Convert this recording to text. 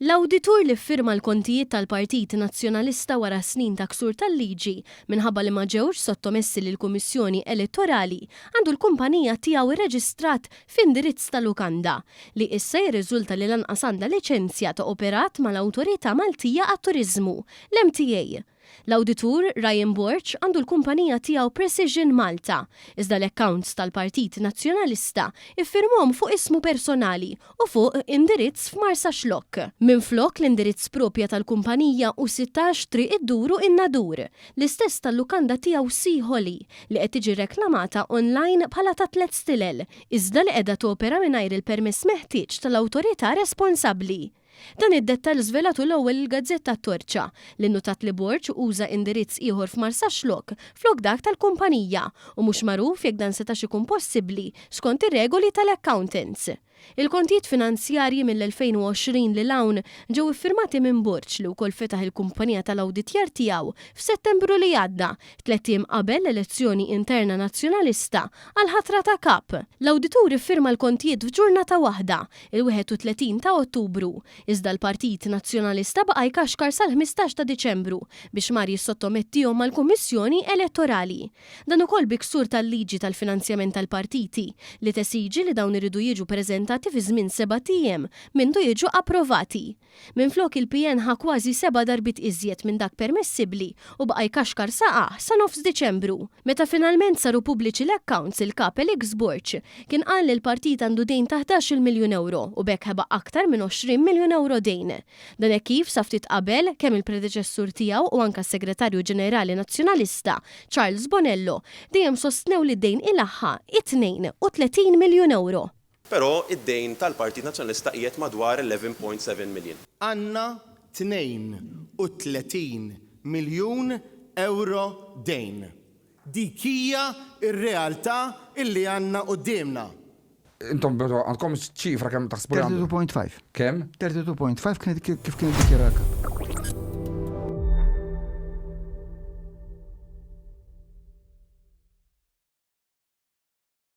L-awditur li firma l-kontijiet tal-Partit Nazzjonalista wara snin ta' ksur tal-liġi minħabba li ma ġewx sottomessi lill-Kummissjoni Elettorali għandu l-kumpanija tiegħu irreġistrat f'indirizz ta' lukanda li issa jirriżulta li lanqas għandha liċenzja ta' operat mal-Awtorità Maltija għat-Turiżmu, l-MTA. L-awditur Ryan Borch għandu l-kumpanija tiegħu Precision Malta, iżda l-accounts tal-Partit Nazzjonalista iffirmhom fuq ismu personali u fuq indirizz f'Marsa Xlokk. Minflok l-indirizz propja tal-kumpanija u 16 triq id-duru in-Nadur, l-istess tal-lukanda tiegħu Siholi li qed tiġi reklamata online bħala ta' tliet stilel, iżda li qiegħda topera mingħajr il-permess meħtieġ tal-awtorità responsabbli. Dan id-dettal żvelatu l-ewwel il-Gazzetta Torċa li notat li Borch uża indirizz ieħor f'Marsa Xlokk flok dak tal-kumpanija u mhux magħruf jekk dan setax ikun possibbli skont ir-regoli tal-accountants. Il-kontijiet finanzjarji mill-2020 li hawn ġew iffirmati minn Borch li wkoll fetaħ il-kumpanija tal-awditjar tiegħu f'Settembru li għadda, 3 ijiem qabel l-elezzjoni interna nazzjonalista għal ħatra ta' kap. L-awditur iffirma l-kontijiet f'ġurnata waħda, il-31 ta' Ottubru, iżda l-Partit Nazzjonalista baqa' jkaxkar sal-15 ta' Diċembru biex mar jissottomettihom mal-Kummissjoni Elettorali. Dan ukoll biksur tal-liġi tal-finanzjament tal-partiti li tesiġi li dawn iridu jiġu preżentati fi żmien 7 ijiem mindu jiġu approvati. Minflok il-PN ħa kważi 7 darbit iżjed minn dak permessibbli u baqa' jkaxkar saqaħ sa nofs Diċembru. Meta finalment saru pubbliċi l-accounts il-kap Alex Borch kien qal li l-partit għandu dejn ta' 11 miljun euro u bekk ħeba aktar minn 20 miljun euro dejn. Dan hekk kif sa ftit qabel kemm il-predeċessur tiegħu u anke s-Segretarju Ġenerali Nazzjonalista Charles Bonello dejjem sostnew li d-dejn ilaħħa 32 miljun euro. Però id-dejn tal-Partit Nazzjonalista qiegħed madwar 11.7 miljun. Għandna 32 miljun euro dejn. Dik hija r-realtà illi għandna qudiemna. Intom għandkom ċifra kemm taħsbu? 32.5. Kemm? 32.5 kif kien dikjaraka.